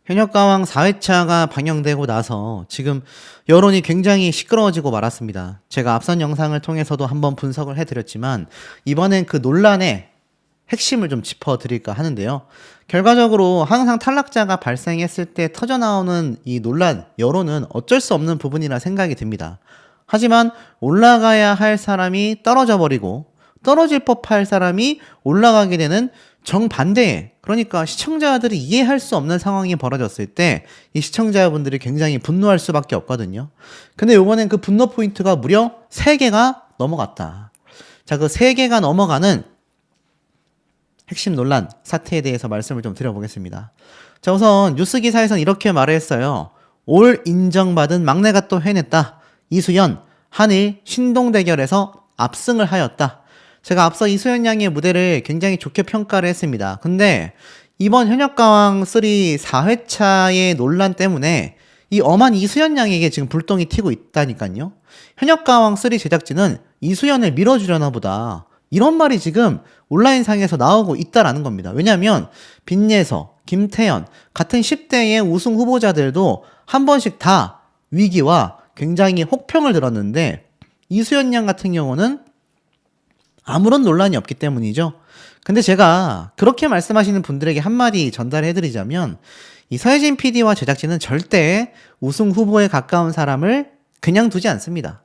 현역가왕 4회차가 방영되고 나서 지금 여론이 굉장히 시끄러워지고 말았습니다. 제가 앞선 영상을 통해서도 한번 분석을 해드렸지만 이번엔 그 논란의 핵심을 좀 짚어드릴까 하는데요. 결과적으로 항상 탈락자가 발생했을 때 터져나오는 이 논란, 여론은 어쩔 수 없는 부분이라 생각이 듭니다. 하지만 올라가야 할 사람이 떨어져 버리고 떨어질 법할 사람이 올라가게 되는 정반대의, 그러니까 시청자들이 이해할 수 없는 상황이 벌어졌을 때 이 시청자분들이 굉장히 분노할 수밖에 없거든요. 근데 이번엔 그 분노 포인트가 무려 3개가 넘어갔다. 자, 그 3개가 넘어가는 핵심 논란 사태에 대해서 말씀을 좀 드려보겠습니다. 자, 우선 뉴스 기사에서는 이렇게 말을 했어요. 올 인정받은 막내가 또 해냈다. 이수연, 한일 신동 대결에서 압승을 하였다. 제가 앞서 이수연 양의 무대를 굉장히 좋게 평가를 했습니다. 근데 이번 현역가왕 3 4회차의 논란 때문에 이 엄한 이수연 양에게 지금 불똥이 튀고 있다니까요. 현역가왕 3 제작진은 이수연을 밀어주려나 보다, 이런 말이 지금 온라인상에서 나오고 있다라는 겁니다. 왜냐하면 빈예서, 김태현 같은 10대의 우승 후보자들도 한 번씩 다 위기와 굉장히 혹평을 들었는데 이수연 양 같은 경우는 아무런 논란이 없기 때문이죠. 근데 제가 그렇게 말씀하시는 분들에게 한마디 전달해드리자면 이 서혜진 PD와 제작진은 절대 우승 후보에 가까운 사람을 그냥 두지 않습니다.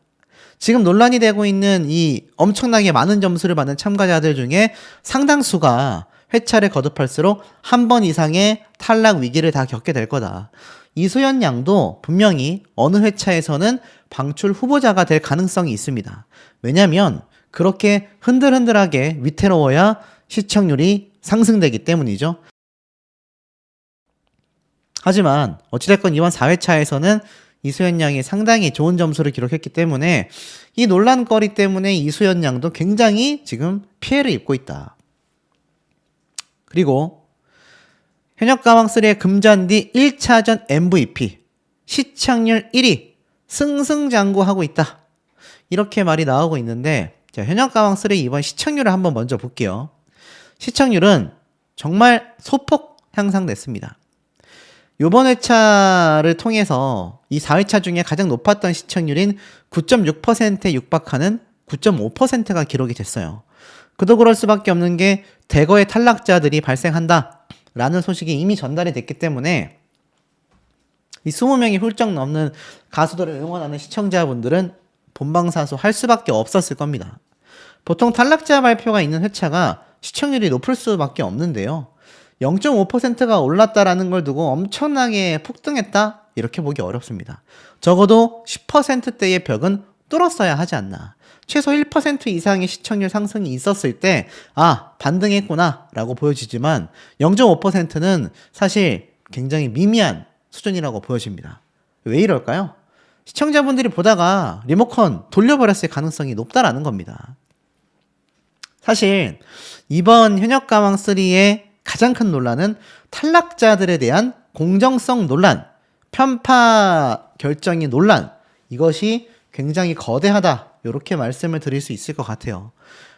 지금 논란이 되고 있는 이 엄청나게 많은 점수를 받는 참가자들 중에 상당수가 회차를 거듭할수록 한 번 이상의 탈락 위기를 다 겪게 될 거다. 이수연 양도 분명히 어느 회차에서는 방출 후보자가 될 가능성이 있습니다. 왜냐하면 그렇게 흔들흔들하게 위태로워야 시청률이 상승되기 때문이죠. 하지만 어찌됐건 이번 4회차에서는 이수연 양이 상당히 좋은 점수를 기록했기 때문에 이 논란거리 때문에 이수연 양도 굉장히 지금 피해를 입고 있다. 그리고 현역가왕3의 금잔디 1차전 MVP, 시청률 1위, 승승장구하고 있다. 이렇게 말이 나오고 있는데, 자, 현역가왕3 이번 시청률을 한번 먼저 볼게요. 시청률은 정말 소폭 향상됐습니다. 요번 회차를 통해서 이 4회차 중에 가장 높았던 시청률인 9.6%에 육박하는 9.5%가 기록이 됐어요. 그도 그럴 수밖에 없는 게 대거의 탈락자들이 발생한다 라는 소식이 이미 전달이 됐기 때문에 이 20명이 훌쩍 넘는 가수들을 응원하는 시청자분들은 본방사수 할 수밖에 없었을 겁니다. 보통 탈락자 발표가 있는 회차가 시청률이 높을 수밖에 없는데요. 0.5%가 올랐다라는 걸 두고 엄청나게 폭등했다? 이렇게 보기 어렵습니다. 적어도 10%대의 벽은 뚫었어야 하지 않나. 최소 1% 이상의 시청률 상승이 있었을 때 반등했구나 라고 보여지지만 0.5%는 사실 굉장히 미미한 수준이라고 보여집니다. 왜 이럴까요? 시청자분들이 보다가 리모컨 돌려버렸을 가능성이 높다라는 겁니다. 사실 이번 현역가왕3의 가장 큰 논란은 탈락자들에 대한 공정성 논란, 편파 결정의 논란, 이것이 굉장히 거대하다, 이렇게 말씀을 드릴 수 있을 것 같아요.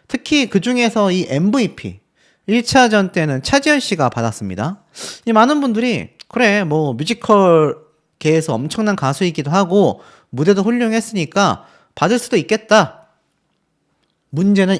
특히 그 중에서 이 MVP 1차전 때는 차지현 씨가 받았습니다. 이 많은 분들이 그래 뭐 뮤지컬 계에서 엄청난 가수이기도 하고 무대도 훌륭했으니까 받을 수도 있겠다. 문제는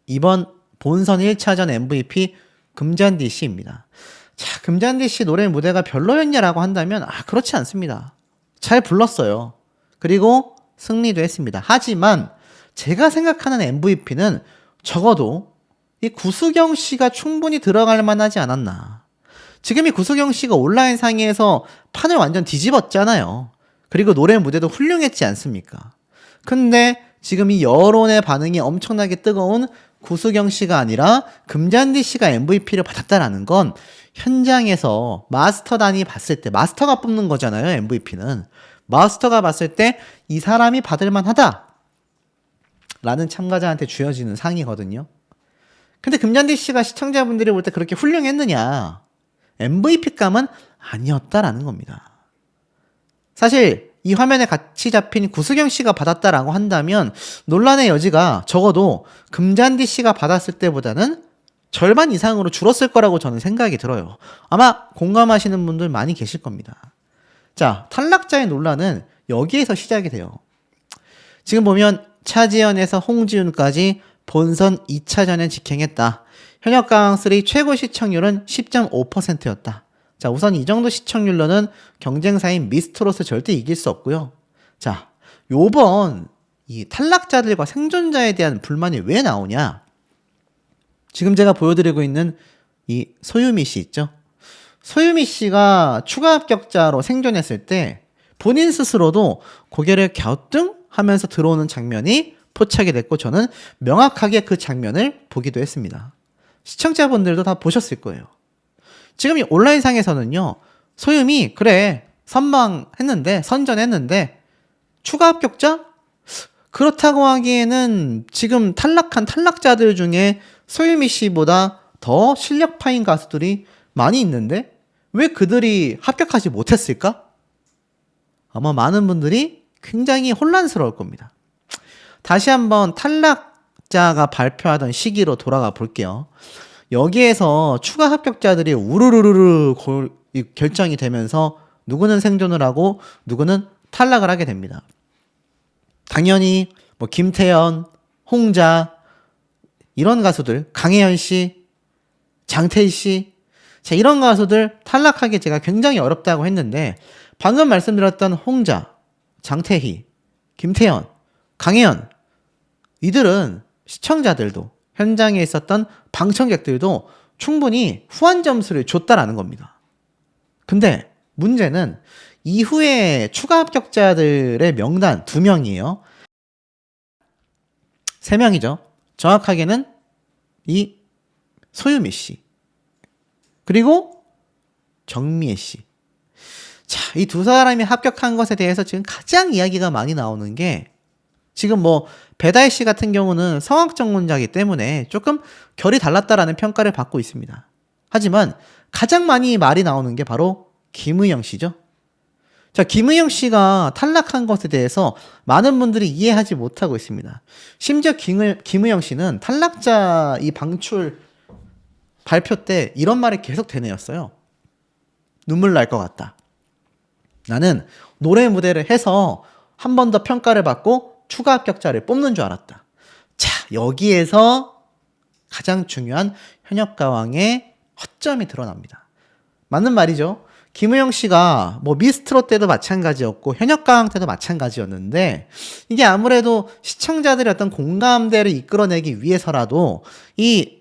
이번 본선 1차전 MVP 금잔디 씨입니다. 자, 금잔디 씨 노래 무대가 별로였냐라고 한다면 그렇지 않습니다. 잘 불렀어요. 그리고 승리도 했습니다. 하지만 제가 생각하는 MVP는 적어도 이 구수경 씨가 충분히 들어갈 만하지 않았나. 지금 이 구수경 씨가 온라인 상에서 판을 완전 뒤집었잖아요. 그리고 노래 무대도 훌륭했지 않습니까? 근데 지금 이 여론의 반응이 엄청나게 뜨거운 구수경 씨가 아니라 금잔디 씨가 MVP를 받았다라는 건 현장에서 마스터단이 봤을 때, 마스터가 뽑는 거잖아요, MVP는. 마스터가 봤을 때 이 사람이 받을 만하다 라는 참가자한테 주어지는 상이거든요. 근데 금잔디 씨가 시청자분들이 볼 때 그렇게 훌륭했느냐? MVP감은 아니었다라는 겁니다. 사실 이 화면에 같이 잡힌 구수경 씨가 받았다라고 한다면 논란의 여지가 적어도 금잔디 씨가 받았을 때보다는 절반 이상으로 줄었을 거라고 저는 생각이 들어요. 아마 공감하시는 분들 많이 계실 겁니다. 자, 탈락자의 논란은 여기에서 시작이 돼요. 지금 보면 차지연에서 홍지윤까지 본선 2차전에 직행했다. 현역 가왕3 최고 시청률은 10.5%였다. 자, 우선 이 정도 시청률로는 경쟁사인 미스트롯을 절대 이길 수 없고요. 자, 요번 이 탈락자들과 생존자에 대한 불만이 왜 나오냐? 지금 제가 보여드리고 있는 이 소유미 씨 있죠? 소유미 씨가 추가 합격자로 생존했을 때 본인 스스로도 고개를 갸우뚱하면서 들어오는 장면이 포착이 됐고 저는 명확하게 그 장면을 보기도 했습니다. 시청자분들도 다 보셨을 거예요. 지금 이 온라인상에서는요. 소유미 그래 선전했는데 추가 합격자? 그렇다고 하기에는 지금 탈락한 탈락자들 중에 소유미 씨보다 더 실력파인 가수들이 많이 있는데 왜 그들이 합격하지 못했을까? 아마 많은 분들이 굉장히 혼란스러울 겁니다. 다시 한번 탈락자가 발표하던 시기로 돌아가 볼게요. 여기에서 추가 합격자들이 우르르르 결정이 되면서 누구는 생존을 하고 누구는 탈락을 하게 됩니다. 당연히 뭐 김태연, 홍자 이런 가수들, 강혜연 씨, 장태희 씨, 자, 이런 가수들 탈락하기 제가 굉장히 어렵다고 했는데 방금 말씀드렸던 홍자, 장태희, 김태연, 강혜연 이들은 시청자들도 현장에 있었던 방청객들도 충분히 후한 점수를 줬다라는 겁니다. 근데 문제는 이후에 추가 합격자들의 명단 2명이에요. 3명이죠. 정확하게는 이 소유미 씨 그리고 정미애 씨. 자, 이 두 사람이 합격한 것에 대해서 지금 가장 이야기가 많이 나오는 게 지금 뭐 배다혜 씨 같은 경우는 성악 전문자이기 때문에 조금 결이 달랐다라는 평가를 받고 있습니다. 하지만 가장 많이 말이 나오는 게 바로 김의영 씨죠. 자, 김의영 씨가 탈락한 것에 대해서 많은 분들이 이해하지 못하고 있습니다. 심지어 김의영 씨는 탈락자 이 방출 발표 때 이런 말이 계속 되뇌었어요. 눈물 날 것 같다. 나는 노래 무대를 해서 한 번 더 평가를 받고 추가 합격자를 뽑는 줄 알았다. 자, 여기에서 가장 중요한 현역가왕의 허점이 드러납니다. 맞는 말이죠. 김우영 씨가 뭐 미스트롯 때도 마찬가지였고 현역가왕 때도 마찬가지였는데 이게 아무래도 시청자들의 어떤 공감대를 이끌어내기 위해서라도 이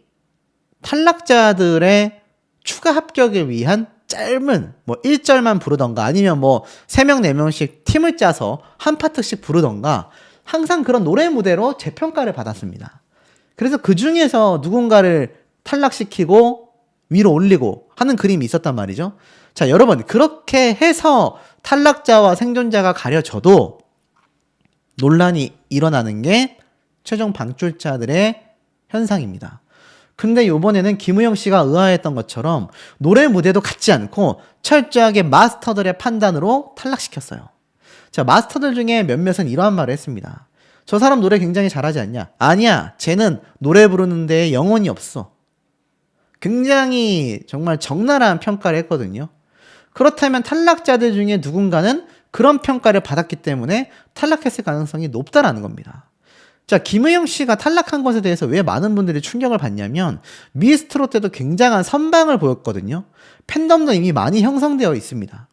탈락자들의 추가 합격을 위한 짧은 뭐 1절만 부르던가 아니면 뭐 3명 4명씩 팀을 짜서 한 파트씩 부르던가 항상 그런 노래 무대로 재평가를 받았습니다. 그래서 그 중에서 누군가를 탈락시키고 위로 올리고 하는 그림이 있었단 말이죠. 자, 여러분 그렇게 해서 탈락자와 생존자가 가려져도 논란이 일어나는 게 최종 방출자들의 현상입니다. 근데 이번에는 김우영 씨가 의아했던 것처럼 노래 무대도 갖지 않고 철저하게 마스터들의 판단으로 탈락시켰어요. 자, 마스터들 중에 몇몇은 이러한 말을 했습니다. 저 사람 노래 굉장히 잘하지 않냐? 아니야, 쟤는 노래 부르는 데에 영혼이 없어. 굉장히 정말 적나라한 평가를 했거든요. 그렇다면 탈락자들 중에 누군가는 그런 평가를 받았기 때문에 탈락했을 가능성이 높다라는 겁니다. 자, 김의영 씨가 탈락한 것에 대해서 왜 많은 분들이 충격을 받냐면 미스트롯 때도 굉장한 선방을 보였거든요. 팬덤도 이미 많이 형성되어 있습니다.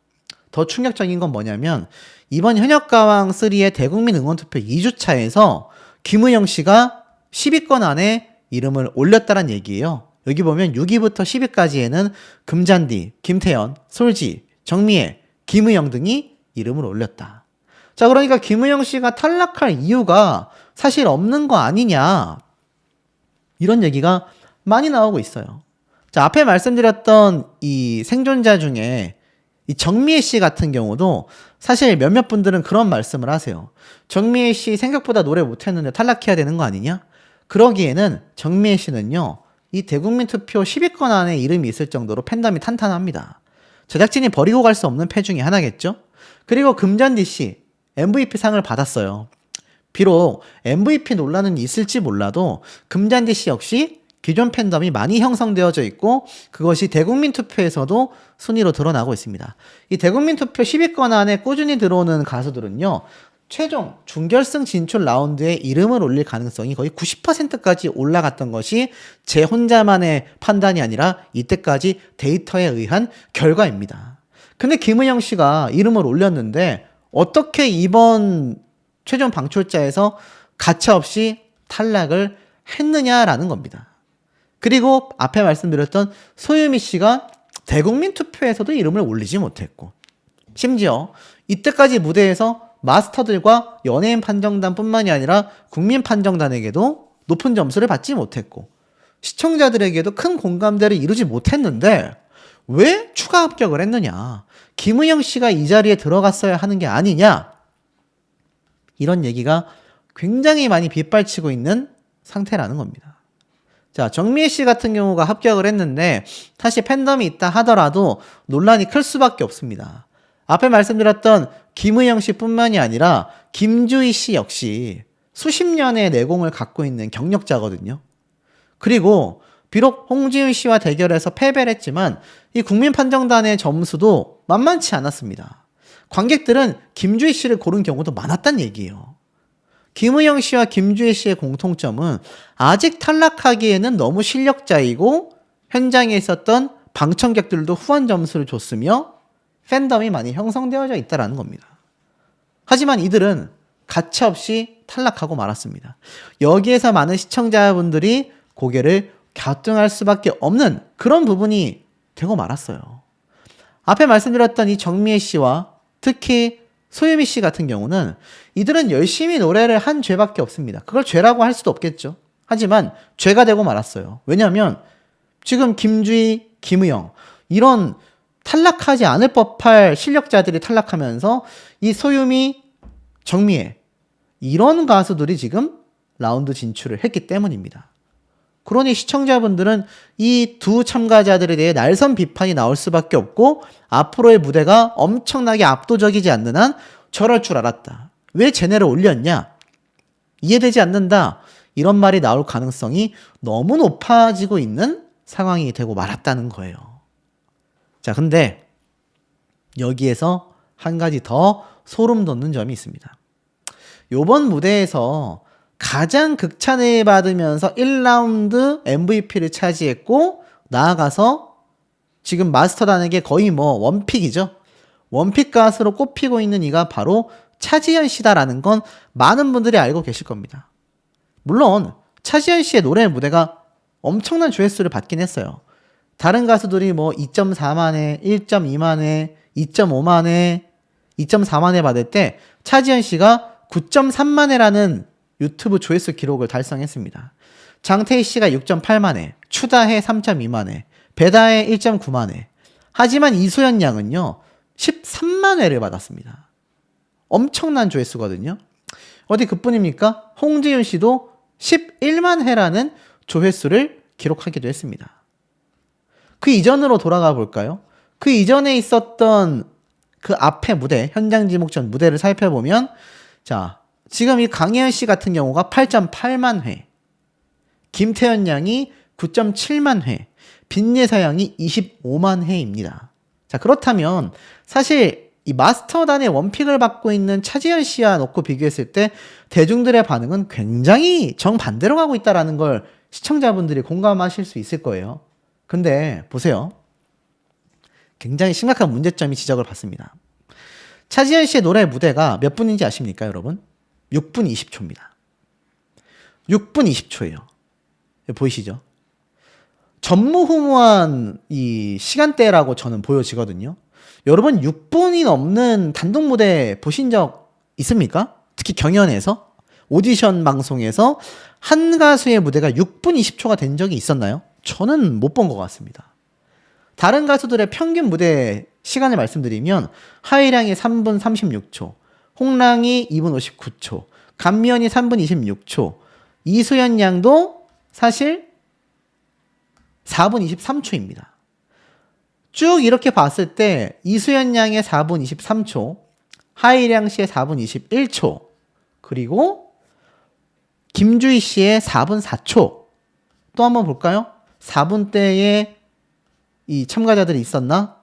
더 충격적인 건 뭐냐면 이번 현역가왕3의 대국민 응원투표 2주차에서 김의영 씨가 10위권 안에 이름을 올렸다는 얘기예요. 여기 보면 6위부터 10위까지에는 금잔디, 김태연, 솔지, 정미애, 김의영 등이 이름을 올렸다. 자, 그러니까 김의영 씨가 탈락할 이유가 사실 없는 거 아니냐 이런 얘기가 많이 나오고 있어요. 자, 앞에 말씀드렸던 이 생존자 중에 이 정미애 씨 같은 경우도 사실 몇몇 분들은 그런 말씀을 하세요. 정미애 씨 생각보다 노래 못했는데 탈락해야 되는 거 아니냐? 그러기에는 정미애 씨는요 이 대국민 투표 10위권 안에 이름이 있을 정도로 팬덤이 탄탄합니다. 제작진이 버리고 갈 수 없는 패 중에 하나겠죠? 그리고 금잔디 씨 MVP 상을 받았어요. 비록 MVP 논란은 있을지 몰라도 금잔디 씨 역시 기존 팬덤이 많이 형성되어져 있고 그것이 대국민 투표에서도 순위로 드러나고 있습니다. 이 대국민 투표 10위권 안에 꾸준히 들어오는 가수들은요. 최종 준결승 진출 라운드에 이름을 올릴 가능성이 거의 90%까지 올라갔던 것이 제 혼자만의 판단이 아니라 이때까지 데이터에 의한 결과입니다. 근데 김은영 씨가 이름을 올렸는데 어떻게 이번 최종 방출자에서 가차없이 탈락을 했느냐라는 겁니다. 그리고 앞에 말씀드렸던 소유미 씨가 대국민 투표에서도 이름을 올리지 못했고 심지어 이때까지 무대에서 마스터들과 연예인 판정단뿐만이 아니라 국민 판정단에게도 높은 점수를 받지 못했고 시청자들에게도 큰 공감대를 이루지 못했는데 왜 추가 합격을 했느냐? 김은영 씨가 이 자리에 들어갔어야 하는 게 아니냐? 이런 얘기가 굉장히 많이 빗발치고 있는 상태라는 겁니다. 자, 정미애 씨 같은 경우가 합격을 했는데 사실 팬덤이 있다 하더라도 논란이 클 수밖에 없습니다. 앞에 말씀드렸던 김은영 씨 뿐만이 아니라 김주희 씨 역시 수십 년의 내공을 갖고 있는 경력자거든요. 그리고 비록 홍지윤 씨와 대결해서 패배를 했지만 이 국민판정단의 점수도 만만치 않았습니다. 관객들은 김주희 씨를 고른 경우도 많았단 얘기예요. 김은영 씨와 김주희 씨의 공통점은 아직 탈락하기에는 너무 실력자이고 현장에 있었던 방청객들도 후한 점수를 줬으며 팬덤이 많이 형성되어져 있다는 겁니다. 하지만 이들은 가차없이 탈락하고 말았습니다. 여기에서 많은 시청자분들이 고개를 갸우뚱할 수밖에 없는 그런 부분이 되고 말았어요. 앞에 말씀드렸던 이 정미애 씨와 특히 소유미 씨 같은 경우는 이들은 열심히 노래를 한 죄밖에 없습니다. 그걸 죄라고 할 수도 없겠죠. 하지만 죄가 되고 말았어요. 왜냐하면 지금 김주희, 김의영 이런 탈락하지 않을 법할 실력자들이 탈락하면서 이 소유미, 정미애 이런 가수들이 지금 라운드 진출을 했기 때문입니다. 그러니 시청자분들은 이 두 참가자들에 대해 날선 비판이 나올 수밖에 없고 앞으로의 무대가 엄청나게 압도적이지 않는 한 저럴 줄 알았다. 왜 쟤네를 올렸냐? 이해되지 않는다. 이런 말이 나올 가능성이 너무 높아지고 있는 상황이 되고 말았다는 거예요. 자, 근데 여기에서 한 가지 더 소름 돋는 점이 있습니다. 요번 무대에서 가장 극찬을 받으면서 1라운드 MVP를 차지했고 나아가서 지금 마스터단에게 거의 뭐 원픽이죠. 원픽 가수로 꼽히고 있는 이가 바로 차지현 씨다라는 건 많은 분들이 알고 계실 겁니다. 물론 차지현 씨의 노래 무대가 엄청난 조회수를 받긴 했어요. 다른 가수들이 뭐 2.4만 회, 1.2만 회, 2.5만 회, 2.4만 회 받을 때 차지현 씨가 9.3만 회라는 유튜브 조회수 기록을 달성했습니다. 장태희 씨가 6.8만 회, 추다해 3.2만 회, 배다해 1.9만 회. 하지만 이소연 양은요 13만 회를 받았습니다. 엄청난 조회수거든요. 어디 그뿐입니까? 홍지윤 씨도 11만 회라는 조회수를 기록하기도 했습니다. 그 이전으로 돌아가 볼까요? 그 이전에 있었던 그 앞에 무대, 현장 지목전 무대를 살펴보면 자, 지금 이 강혜연 씨 같은 경우가 8.8만 회, 김태현 양이 9.7만 회, 빈예사 양이 25만 회입니다. 자, 그렇다면 사실 이 마스터단의 원픽을 받고 있는 차지현 씨와 놓고 비교했을 때 대중들의 반응은 굉장히 정반대로 가고 있다는 걸 시청자분들이 공감하실 수 있을 거예요. 근데 보세요. 굉장히 심각한 문제점이 지적을 받습니다. 차지현 씨의 노래 무대가 몇 분인지 아십니까, 여러분? 6분 20초입니다. 6분 20초예요. 보이시죠? 전무후무한 이 시간대라고 저는 보여지거든요. 여러분 6분이 넘는 단독 무대 보신 적 있습니까? 특히 경연에서 오디션 방송에서 한 가수의 무대가 6분 20초가 된 적이 있었나요? 저는 못 본 것 같습니다. 다른 가수들의 평균 무대 시간을 말씀드리면 하이량이 3분 36초, 홍랑이 2분 59초, 감미연이 3분 26초, 이수연 양도 사실 4분 23초입니다. 쭉 이렇게 봤을 때 이수연 양의 4분 23초, 하이량 씨의 4분 21초, 그리고 김주희 씨의 4분 4초 또 한번 볼까요? 4분대에 이 참가자들이 있었나?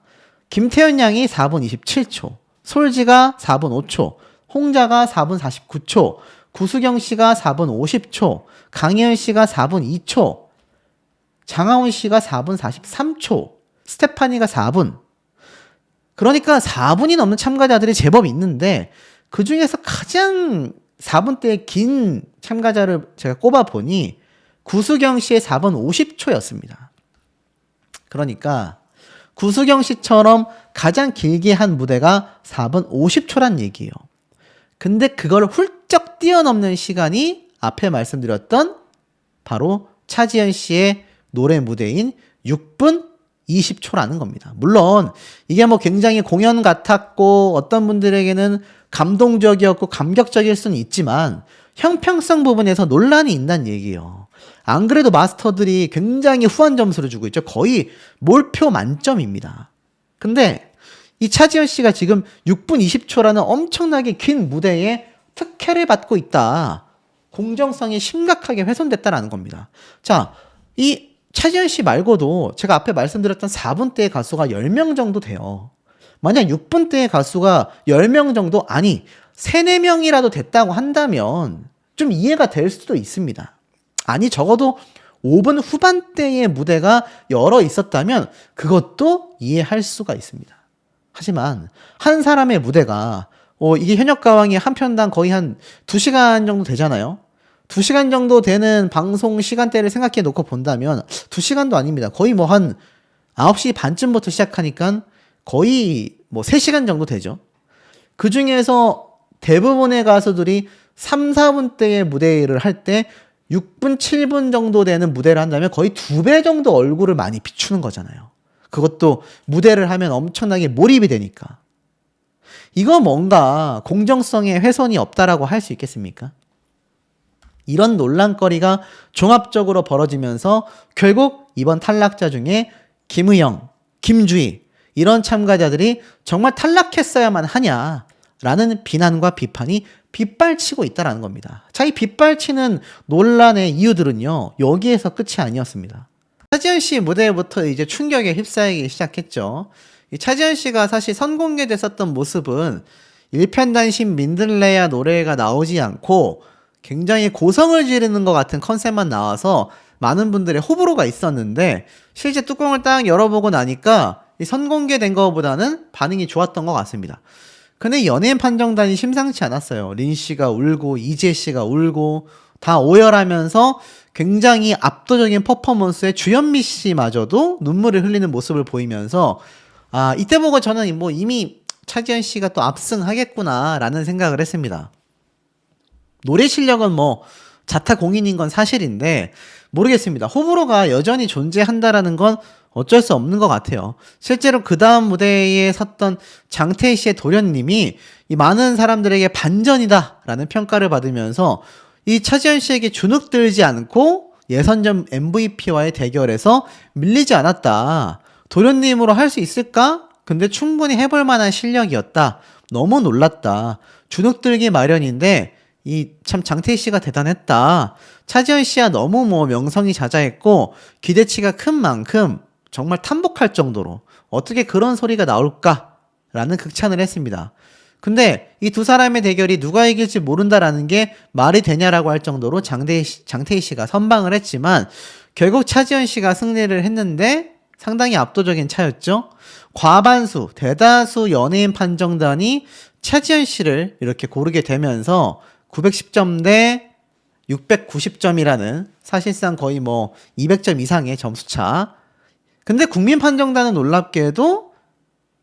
김태현 양이 4분 27초, 솔지가 4분 5초, 홍자가 4분 49초, 구수경 씨가 4분 50초, 강혜연 씨가 4분 2초, 장하온 씨가 4분 43초, 스테파니가 4분. 그러니까 4분이 넘는 참가자들이 제법 있는데 그 중에서 가장 4분대의 긴 참가자를 제가 꼽아보니 구수경 씨의 4분 50초였습니다. 그러니까 구수경 씨처럼 가장 길게 한 무대가 4분 50초란 얘기예요. 근데 그걸 훌쩍 뛰어넘는 시간이 앞에 말씀드렸던 바로 차지연 씨의 노래 무대인 6분 20초라는 겁니다. 물론 이게 뭐 굉장히 공연 같았고 어떤 분들에게는 감동적이었고 감격적일 수는 있지만 형평성 부분에서 논란이 있다는 얘기예요. 안 그래도 마스터들이 굉장히 후한 점수를 주고 있죠. 거의 몰표 만점입니다. 근데 이 차지연 씨가 지금 6분 20초라는 엄청나게 긴 무대에 특혜를 받고 있다. 공정성이 심각하게 훼손됐다라는 겁니다. 자, 이 차지연 씨 말고도 제가 앞에 말씀드렸던 4분대의 가수가 10명 정도 돼요. 만약 6분대의 가수가 10명 정도, 아니 3, 4명이라도 됐다고 한다면 좀 이해가 될 수도 있습니다. 아니 적어도 5분 후반대의 무대가 여러 있었다면 그것도 이해할 수가 있습니다. 하지만 한 사람의 무대가 이게 현역가왕이 한 편당 거의 한 2시간 정도 되잖아요. 2시간 정도 되는 방송 시간대를 생각해 놓고 본다면 2시간도 아닙니다. 거의 뭐 한 9시 반쯤부터 시작하니까 거의 뭐 3시간 정도 되죠. 그 중에서 대부분의 가수들이 3, 4분대의 무대를 할 때 6분, 7분 정도 되는 무대를 한다면 거의 2배 정도 얼굴을 많이 비추는 거잖아요. 그것도 무대를 하면 엄청나게 몰입이 되니까. 이거 뭔가 공정성에 훼손이 없다라고 할 수 있겠습니까? 이런 논란거리가 종합적으로 벌어지면서 결국 이번 탈락자 중에 김의영, 김주희 이런 참가자들이 정말 탈락했어야만 하냐라는 비난과 비판이 빗발치고 있다는 겁니다. 자, 이 빗발치는 논란의 이유들은요, 여기에서 끝이 아니었습니다. 차지연 씨 무대부터 이제 충격에 휩싸이기 시작했죠. 이 차지연 씨가 사실 선공개됐었던 모습은 일편단심 민들레야 노래가 나오지 않고 굉장히 고성을 지르는 것 같은 컨셉만 나와서 많은 분들의 호불호가 있었는데 실제 뚜껑을 딱 열어보고 나니까 이 선공개된 것보다는 반응이 좋았던 것 같습니다. 근데 연예인 판정단이 심상치 않았어요. 린 씨가 울고 이재 씨가 울고 다 오열하면서 굉장히 압도적인 퍼포먼스에 주현미 씨마저도 눈물을 흘리는 모습을 보이면서 이때 보고 저는 뭐 이미 차지연 씨가 또 압승하겠구나라는 생각을 했습니다. 노래 실력은 뭐 자타공인인 건 사실인데 모르겠습니다. 호불호가 여전히 존재한다라는 건 어쩔 수 없는 것 같아요. 실제로 그 다음 무대에 섰던 장태희 씨의 도련님이 이 많은 사람들에게 반전이다라는 평가를 받으면서 이 차지연 씨에게 주눅들지 않고 예선전 MVP와의 대결에서 밀리지 않았다. 도련님으로 할 수 있을까? 근데 충분히 해볼 만한 실력이었다. 너무 놀랐다. 주눅들기 마련인데 이 참 장태희 씨가 대단했다. 차지연 씨야 너무 뭐 명성이 자자했고 기대치가 큰 만큼 정말 탐복할 정도로 어떻게 그런 소리가 나올까라는 극찬을 했습니다. 근데 이 두 사람의 대결이 누가 이길지 모른다라는 게 말이 되냐라고 할 정도로 장태희 씨가 선방을 했지만 결국 차지연 씨가 승리를 했는데 상당히 압도적인 차였죠. 과반수, 대다수 연예인 판정단이 차지연 씨를 이렇게 고르게 되면서 910점 대 690점이라는 사실상 거의 뭐 200점 이상의 점수차. 근데 국민 판정단은 놀랍게도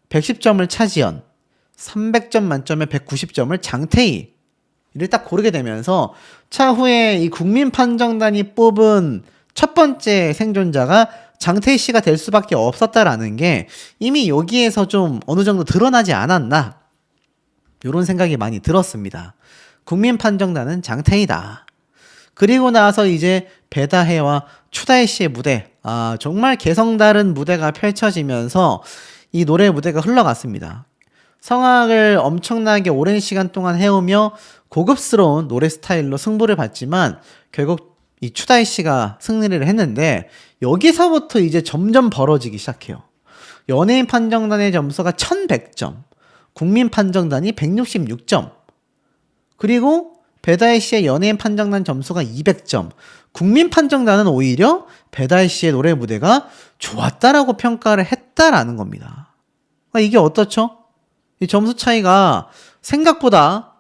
110점을 차지연, 300점 만점에 190점을 장태희를 딱 고르게 되면서 차후에 이 국민 판정단이 뽑은 첫 번째 생존자가 장태희 씨가 될 수밖에 없었다라는 게 이미 여기에서 좀 어느 정도 드러나지 않았나 이런 생각이 많이 들었습니다. 국민 판정단은 장태희다. 그리고 나서 이제 배다혜와 추다혜 씨의 무대, 정말 개성 다른 무대가 펼쳐지면서 이 노래 무대가 흘러갔습니다. 성악을 엄청나게 오랜 시간 동안 해오며 고급스러운 노래 스타일로 승부를 봤지만 결국 이 추다이 씨가 승리를 했는데 여기서부터 이제 점점 벌어지기 시작해요. 연예인 판정단의 점수가 1100점, 국민 판정단이 166점, 그리고 배다혜 씨의 연예인 판정단 점수가 200점, 국민 판정단은 오히려 배다혜 씨의 노래 무대가 좋았다라고 평가를 했다라는 겁니다. 그러니까 이게 어떻죠? 이 점수 차이가 생각보다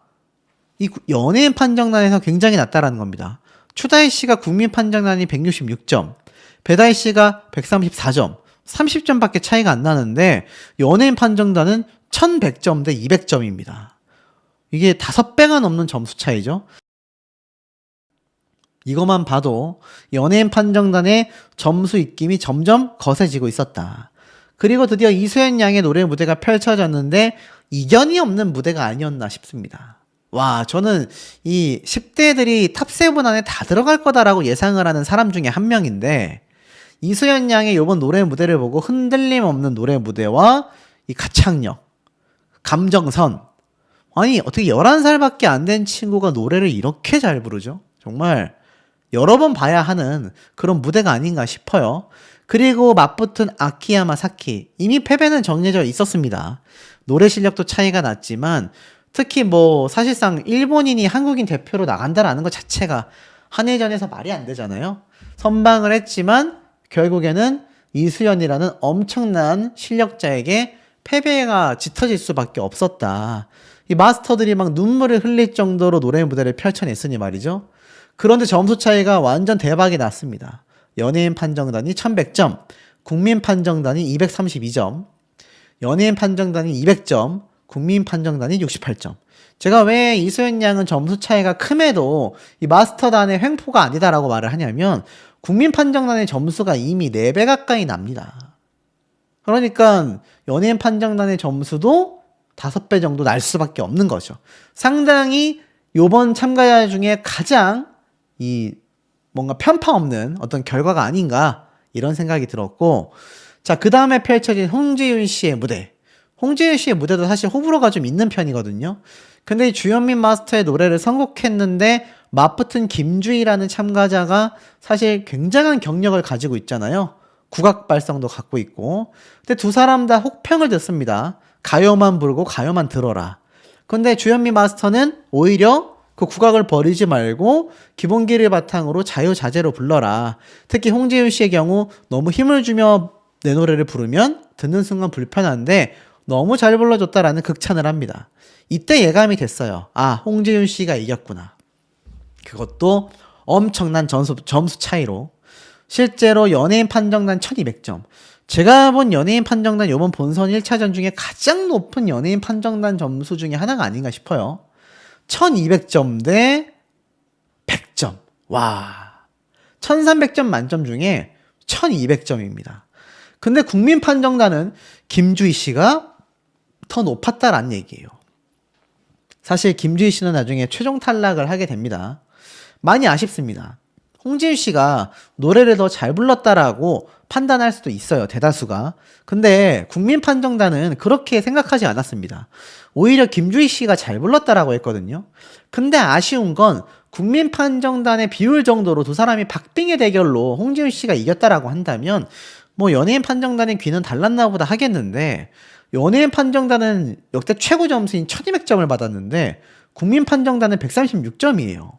이 연예인 판정단에서 굉장히 낮다라는 겁니다. 추다이 씨가 국민 판정단이 166점, 배다혜 씨가 134점, 30점밖에 차이가 안 나는데 연예인 판정단은 1100점 대 200점입니다. 이게 5배가 넘는 점수 차이죠. 이것만 봐도 연예인 판정단의 점수 입김이 점점 거세지고 있었다. 그리고 드디어 이수연 양의 노래 무대가 펼쳐졌는데 이견이 없는 무대가 아니었나 싶습니다. 와, 저는 이 10대들이 탑7 안에 다 들어갈 거다라고 예상을 하는 사람 중에 한 명인데 이수연 양의 이번 노래 무대를 보고 흔들림 없는 노래 무대와 이 가창력, 감정선, 아니 어떻게 11살밖에 안 된 친구가 노래를 이렇게 잘 부르죠? 정말 여러 번 봐야 하는 그런 무대가 아닌가 싶어요. 그리고 맞붙은 아키야마 사키, 이미 패배는 정해져 있었습니다. 노래 실력도 차이가 났지만 특히 뭐 사실상 일본인이 한국인 대표로 나간다라는 것 자체가 한일전에서 말이 안 되잖아요. 선방을 했지만 결국에는 이수연이라는 엄청난 실력자에게 패배가 짙어질 수밖에 없었다. 이 마스터들이 막 눈물을 흘릴 정도로 노래 무대를 펼쳐냈으니 말이죠. 그런데 점수 차이가 완전 대박이 났습니다. 연예인 판정단이 1100점, 국민 판정단이 232점, 연예인 판정단이 200점, 국민 판정단이 68점. 제가 왜 이수연 양은 점수 차이가 큼에도 이 마스터단의 횡포가 아니다라고 말을 하냐면 국민 판정단의 점수가 이미 4배 가까이 납니다. 그러니까 연예인 판정단의 점수도 5배 정도 날 수밖에 없는 거죠. 상당히 요번 참가자 중에 가장 이 뭔가 편파 없는 어떤 결과가 아닌가 이런 생각이 들었고, 자, 그 다음에 펼쳐진 홍지윤 씨의 무대. 홍지윤 씨의 무대도 사실 호불호가 좀 있는 편이거든요. 근데 주현민 마스터의 노래를 선곡했는데 맞붙은 김주희라는 참가자가 사실 굉장한 경력을 가지고 있잖아요. 국악 발성도 갖고 있고. 근데 두 사람 다 혹평을 듣습니다. 가요만 부르고 가요만 들어라. 근데 주현미 마스터는 오히려 그 국악을 버리지 말고 기본기를 바탕으로 자유자재로 불러라. 특히 홍지윤 씨의 경우 너무 힘을 주며 내 노래를 부르면 듣는 순간 불편한데 너무 잘 불러줬다라는 극찬을 합니다. 이때 예감이 됐어요. 아, 홍지윤 씨가 이겼구나. 그것도 엄청난 점수 차이로. 실제로 연예인 판정단 1200점. 제가 본 연예인 판정단 요번 본선 1차전 중에 가장 높은 연예인 판정단 점수 중에 하나가 아닌가 싶어요. 1200점 대 100점. 와. 1300점 만점 중에 1200점입니다. 근데 국민 판정단은 김주희 씨가 더 높았다라는 얘기예요. 사실 김주희 씨는 나중에 최종 탈락을 하게 됩니다. 많이 아쉽습니다. 홍지윤 씨가 노래를 더 잘 불렀다라고 판단할 수도 있어요, 대다수가. 근데 국민 판정단은 그렇게 생각하지 않았습니다. 오히려 김주희 씨가 잘 불렀다라고 했거든요. 근데 아쉬운 건 국민 판정단의 비율 정도로 두 사람이 박빙의 대결로 홍지윤 씨가 이겼다라고 한다면 뭐 연예인 판정단의 귀는 달랐나 보다 하겠는데, 연예인 판정단은 역대 최고 점수인 1200점을 받았는데 국민 판정단은 136점이에요.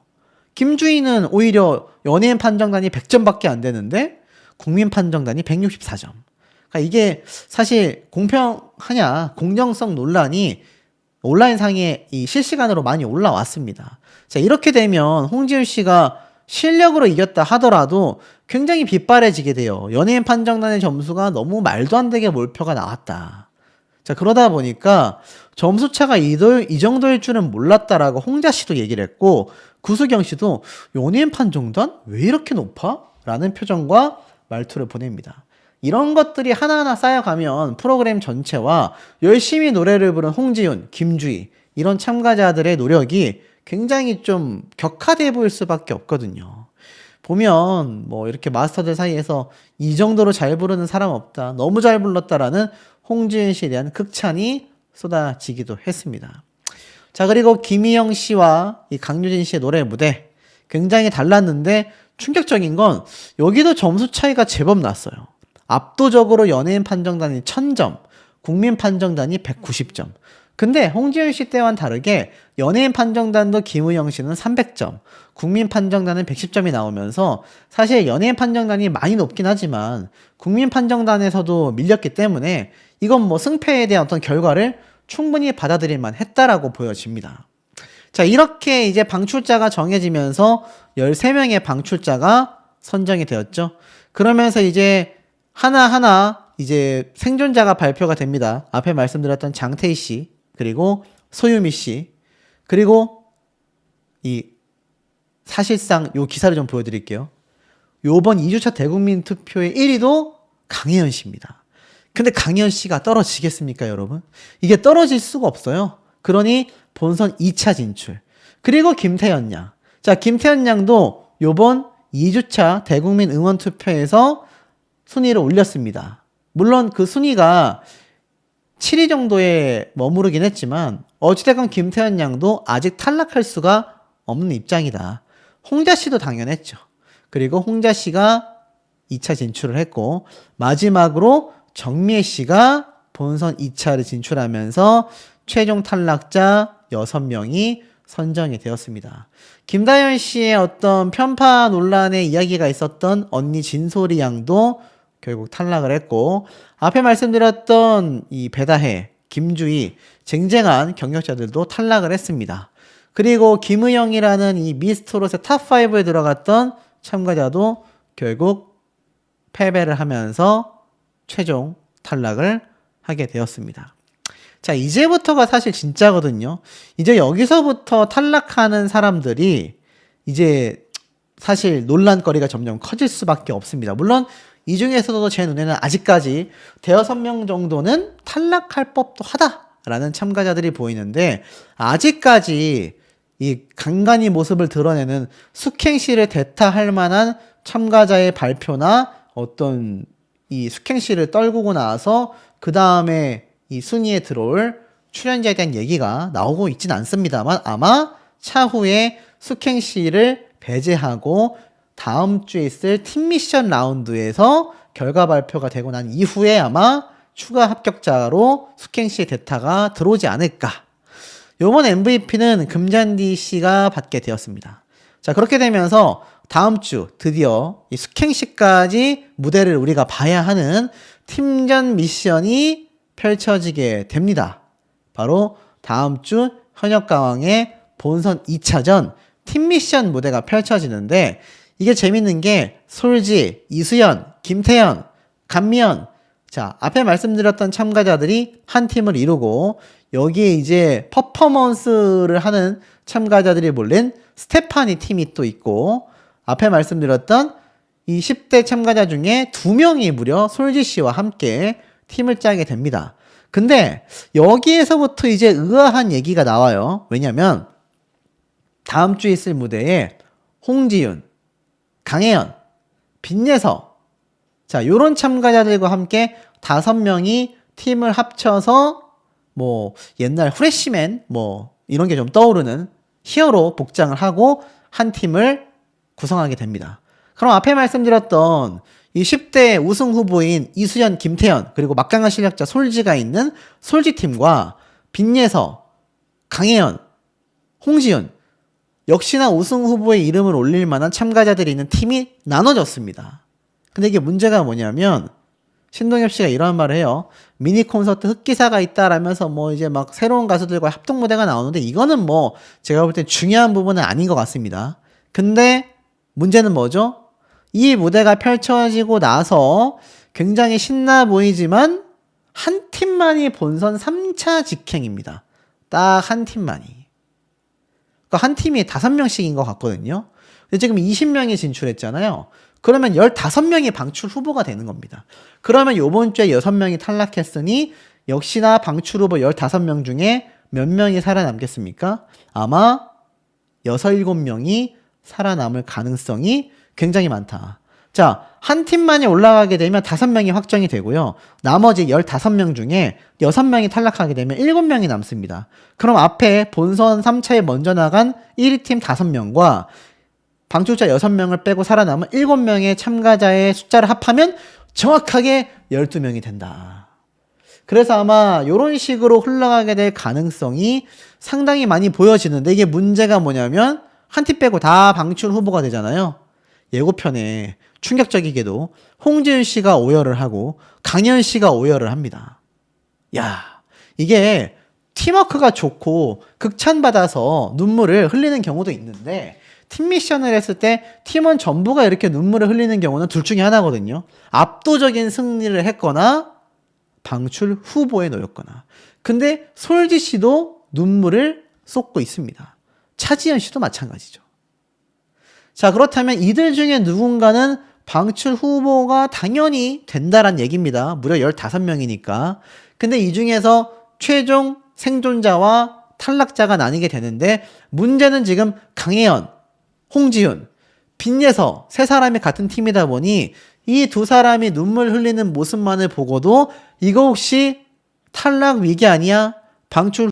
김주희는 오히려 연예인 판정단이 100점밖에 안 되는데 국민 판정단이 164점. 그러니까 이게 사실 공평하냐, 공정성 논란이 온라인상에 이 실시간으로 많이 올라왔습니다. 자, 이렇게 되면 홍지윤 씨가 실력으로 이겼다 하더라도 굉장히 빗발해지게 돼요. 연예인 판정단의 점수가 너무 말도 안 되게 몰표가 나왔다. 자, 그러다 보니까 점수차가 이 정도일 줄은 몰랐다라고 홍자 씨도 얘기를 했고, 구수경 씨도 연예인 판정단 왜 이렇게 높아? 라는 표정과 말투를 보냅니다. 이런 것들이 하나하나 쌓여가면 프로그램 전체와 열심히 노래를 부른 홍지윤, 김주희 이런 참가자들의 노력이 굉장히 좀 격하돼 보일 수밖에 없거든요. 보면 뭐 이렇게 마스터들 사이에서 이 정도로 잘 부르는 사람 없다, 너무 잘 불렀다라는 홍지윤 씨에 대한 극찬이 쏟아지기도 했습니다. 자, 그리고 김희영 씨와 이 강유진 씨의 노래 무대 굉장히 달랐는데 충격적인 건 여기도 점수 차이가 제법 났어요. 압도적으로 연예인 판정단이 1000점, 국민 판정단이 190점. 근데 홍지윤 씨 때와는 다르게 연예인 판정단도 김우영 씨는 300점, 국민 판정단은 110점이 나오면서 사실 연예인 판정단이 많이 높긴 하지만 국민 판정단에서도 밀렸기 때문에 이건 뭐 승패에 대한 어떤 결과를 충분히 받아들일 만 했다라고 보여집니다. 자, 이렇게 이제 방출자가 정해지면서 13명의 방출자가 선정이 되었죠. 그러면서 이제 하나하나 이제 생존자가 발표가 됩니다. 앞에 말씀드렸던 장태희 씨, 그리고 소유미 씨, 그리고 이 사실상 요 기사를 좀 보여드릴게요. 요번 2주차 대국민 투표의 1위도 강혜연 씨입니다. 근데 강혜연 씨가 떨어지겠습니까, 여러분? 이게 떨어질 수가 없어요. 그러니 본선 2차 진출. 그리고 김태현 양. 자, 김태현 양도 요번 2주차 대국민 응원 투표에서 순위를 올렸습니다. 물론 그 순위가 7위 정도에 머무르긴 했지만 어찌됐건 김태현 양도 아직 탈락할 수가 없는 입장이다. 홍자 씨도 당연했죠. 그리고 홍자 씨가 2차 진출을 했고 마지막으로 정미애 씨가 본선 2차를 진출하면서 최종 탈락자 6명이 선정이 되었습니다. 김다현 씨의 어떤 편파 논란의 이야기가 있었던 언니 진솔이 양도 결국 탈락을 했고 앞에 말씀드렸던 이 배다혜, 김주희 쟁쟁한 경력자들도 탈락을 했습니다. 그리고 김의영이라는 이 미스트롯의 탑5에 들어갔던 참가자도 결국 패배를 하면서 최종 탈락을 하게 되었습니다. 자, 이제부터가 사실 진짜거든요. 이제 여기서부터 탈락하는 사람들이 이제 사실 논란거리가 점점 커질 수밖에 없습니다. 물론 이 중에서도 제 눈에는 아직까지 대여섯 명 정도는 탈락할 법도 하다라는 참가자들이 보이는데 아직까지 이 간간히 모습을 드러내는 숙행시를 대타할 만한 참가자의 발표나 어떤 이 숙행시를 떨구고 나서 그 다음에 이 순위에 들어올 출연자에 대한 얘기가 나오고 있진 않습니다만 아마 차후에 숙행시를 배제하고 다음 주에 있을 팀 미션 라운드에서 결과 발표가 되고 난 이후에 아마 추가 합격자로 숙행시의 대타가 들어오지 않을까. 요번 MVP는 금잔디 씨가 받게 되었습니다. 자, 그렇게 되면서 다음 주 드디어 이 숙행시까지 무대를 우리가 봐야 하는 팀전 미션이 펼쳐지게 됩니다. 바로 다음 주 현역가왕의 본선 2차전 팀 미션 무대가 펼쳐지는데 이게 재밌는 게 솔지, 이수연, 김태현, 감미연 자 앞에 말씀드렸던 참가자들이 한 팀을 이루고 여기에 이제 퍼포먼스를 하는 참가자들이 몰린 스테파니 팀이 또 있고 앞에 말씀드렸던 이 10대 참가자 중에 2명이 무려 솔지 씨와 함께 팀을 짜게 됩니다. 근데 여기에서부터 이제 의아한 얘기가 나와요. 왜냐면 다음 주에 있을 무대에 홍지윤, 강혜연, 빈예서 자 요런 참가자들과 함께 5명이 팀을 합쳐서 뭐 옛날 후레쉬맨 뭐 이런 게 좀 떠오르는 히어로 복장을 하고 한 팀을 구성하게 됩니다. 그럼 앞에 말씀드렸던 이 10대 우승 후보인 이수연, 김태현 그리고 막강한 실력자 솔지가 있는 솔지팀과 빈예서, 강혜연, 홍지윤 역시나 우승 후보의 이름을 올릴 만한 참가자들이 있는 팀이 나눠졌습니다. 근데 이게 문제가 뭐냐면 신동엽 씨가 이런 말을 해요. 미니 콘서트 흑기사가 있다라면서 뭐 이제 막 새로운 가수들과 합동 무대가 나오는데 이거는 뭐 제가 볼 땐 중요한 부분은 아닌 것 같습니다. 근데 문제는 뭐죠? 이 무대가 펼쳐지고 나서 굉장히 신나 보이지만 한 팀만이 본선 3차 직행입니다. 딱 한 팀만이. 그러니까 한 팀이 5명씩인 것 같거든요. 근데 지금 20명이 진출했잖아요. 그러면 15명이 방출 후보가 되는 겁니다. 그러면 요번 주에 6명이 탈락했으니 역시나 방출 후보 15명 중에 몇 명이 살아남겠습니까? 아마 6, 7명이 살아남을 가능성이 굉장히 많다. 자, 한 팀만이 올라가게 되면 5명이 확정이 되고요. 나머지 15명 중에 6명이 탈락하게 되면 7명이 남습니다. 그럼 앞에 본선 3차에 먼저 나간 1위 팀 5명과 방출자 6명을 빼고 살아남은 7명의 참가자의 숫자를 합하면 정확하게 12명이 된다. 그래서 아마 이런 식으로 흘러가게 될 가능성이 상당히 많이 보여지는데, 이게 문제가 뭐냐면 한 팀 빼고 다 방출 후보가 되잖아요. 예고편에 충격적이게도 홍지윤 씨가 오열을 하고 강현 씨가 오열을 합니다. 야, 이게 팀워크가 좋고 극찬받아서 눈물을 흘리는 경우도 있는데, 팀 미션을 했을 때 팀원 전부가 이렇게 눈물을 흘리는 경우는 둘 중에 하나거든요. 압도적인 승리를 했거나 방출 후보에 놓였거나. 근데 솔지 씨도 눈물을 쏟고 있습니다. 차지현 씨도 마찬가지죠. 자, 그렇다면 이들 중에 누군가는 방출 후보가 당연히 된다란 얘기입니다. 무려 15명이니까. 근데 이 중에서 최종 생존자와 탈락자가 나뉘게 되는데, 문제는 지금 강혜연, 홍지윤, 빈예서 세 사람이 같은 팀이다 보니 이 두 사람이 눈물 흘리는 모습만을 보고도 이거 혹시 탈락 위기 아니야? 방출